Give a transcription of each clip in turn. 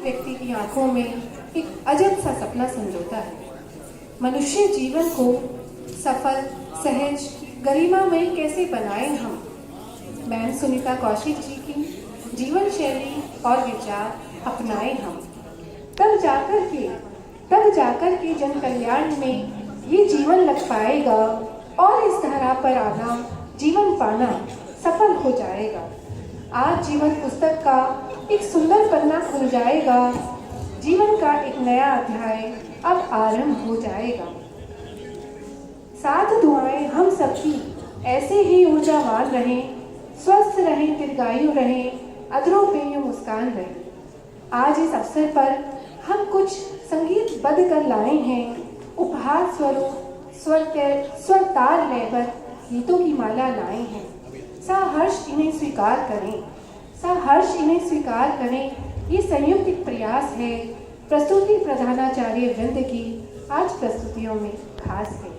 व्यक्ति की आंखों में एक अजब सा सपना संजोता है। मनुष्य जीवन को सफल, सहज, गरिमामय कैसे बनाएं हम। मैम सुनीता कौशिक जी की जीवन शैली और विचार अपनाएं हम। तब जाकर के जन कल्याण में ये जीवन लग पाएगा और इस धरा पर आना, जीवन पाना सफल हो जाएगा। आज जीवन पुस्तक का एक सुंदर पन्ना खुल जाएगा। जीवन का एक नया अध्याय अब आरंभ हो जाएगा। साथ दुआएं हम सबकी ऐसे ही ऊर्जावान रहें, स्वस्थ रहें, दीर्घायु रहें, अधरों पे यूं मुस्कान रहे। आज इस अवसर पर हम कुछ संगीत बद्ध कर लाए हैं। उपहार स्वरूप स्वर ताल लयबद्ध गीतों की माला लाए हैं। सहर्ष इन्हें स्वीकार करें। ये संयुक्त एक प्रयास है। प्रस्तुति प्रधानाचार्य वृंद की आज प्रस्तुतियों में खास है।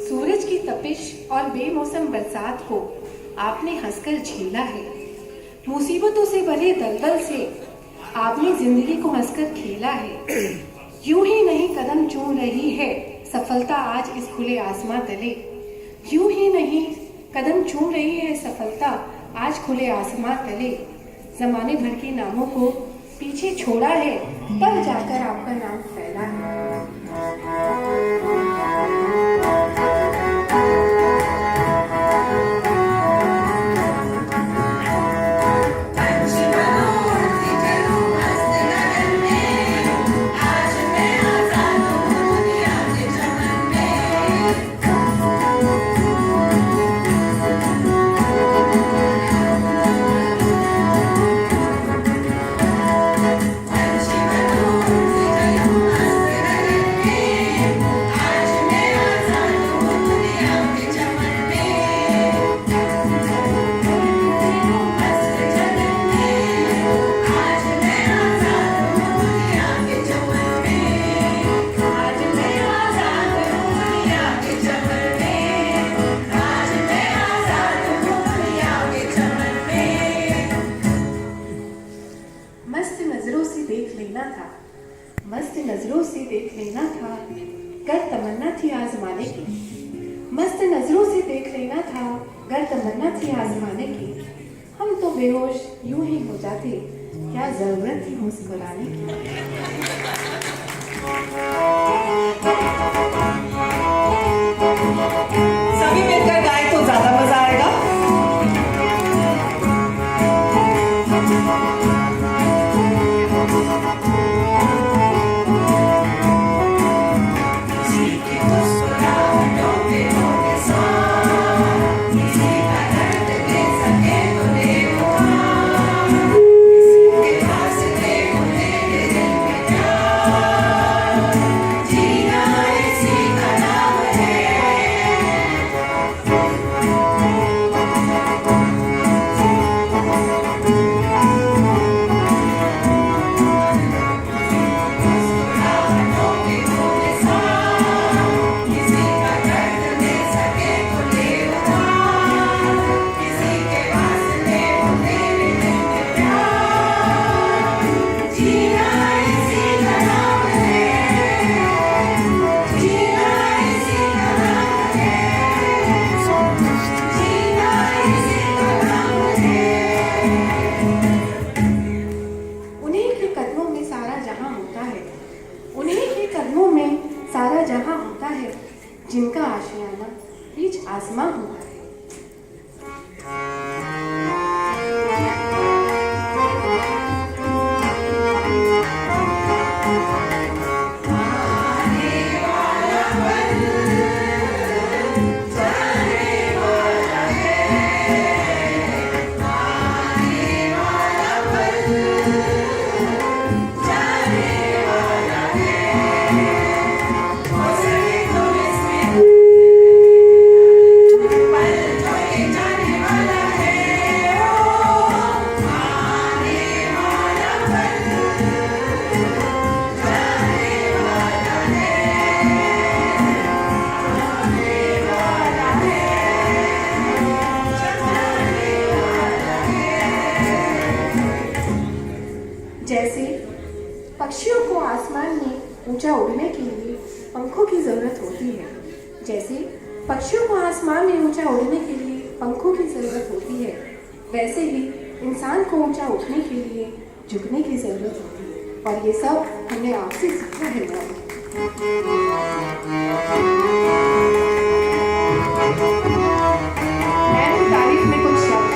सूरज की तपिश और बेमौसम बरसात को आपने हंसकर झेला है। मुसीबतों से भरे दलदल से आपने जिंदगी को हंसकर खेला है। यूं ही नहीं कदम चूम रही है सफलता आज इस खुले आसमां तले। यूं ही नहीं कदम चूम रही है सफलता आज खुले आसमां तले। जमाने भर के नामों को पीछे छोड़ा है, तब जाकर आपका नाम फैला है। मस्त नजरों से देख लेना था, गर तमन्ना थी आजमाने की। मस्त नजरों से देख लेना था, गर तमन्ना थी आजमाने की। हम तो बेहोश यूं ही हो जाते, क्या जरूरत थी मुस्कुराने की। सभी मिलकर गाएं तो ज्यादा मजा आएगा। जिनका आशियाना बीच आसमां होता है। जैसे पक्षियों को आसमान में ऊंचा उड़ने के लिए पंखों की जरूरत होती है, जैसे पक्षियों को आसमान में ऊंचा उड़ने के लिए पंखों की जरूरत होती है, वैसे ही इंसान को ऊंचा उठने के लिए झुकने की जरूरत होती है। और ये सब हमने आपसे सीखा है। मैं तारीफ में कुछ शब्द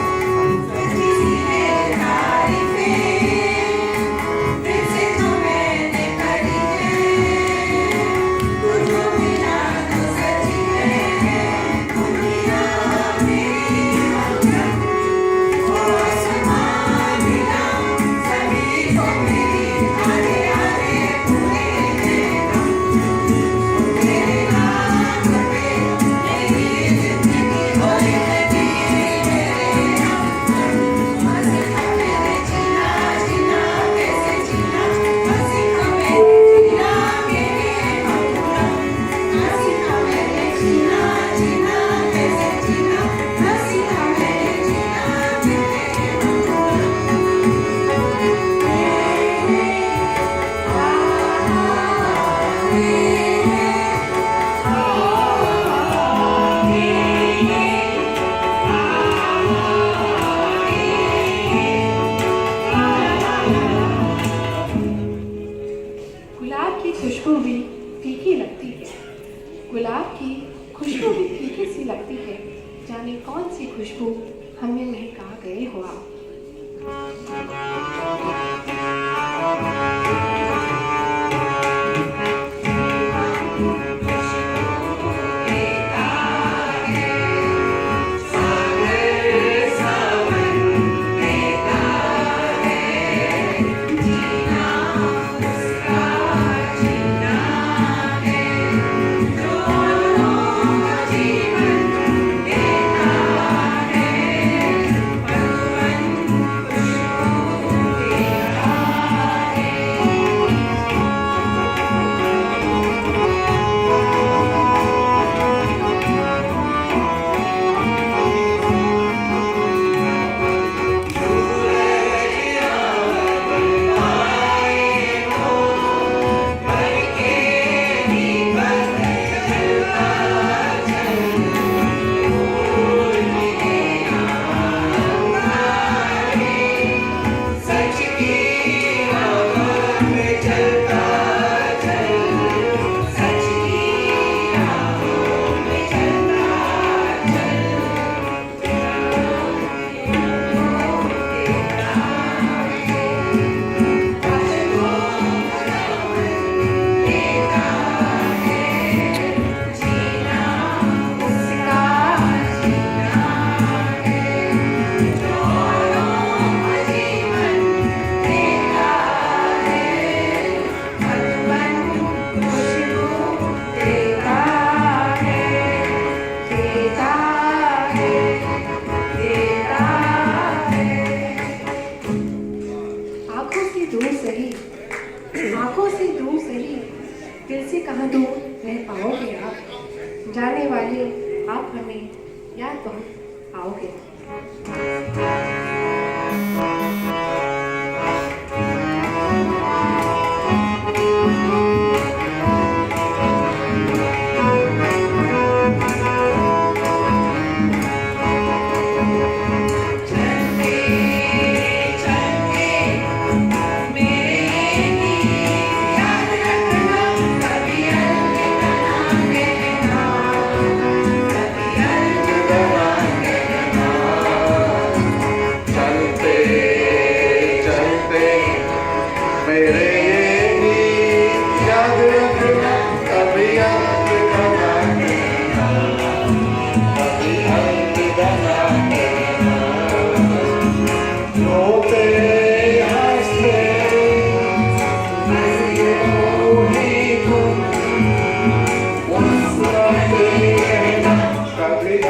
जाने कौन सी खुशबू हमें महका गए हो आप। आंखों से दूर सही, दिल से कहाँ दूर रह पाओगे आप। जाने वाले आप हमें याद बहुत आओगे।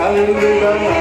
Hallelujah.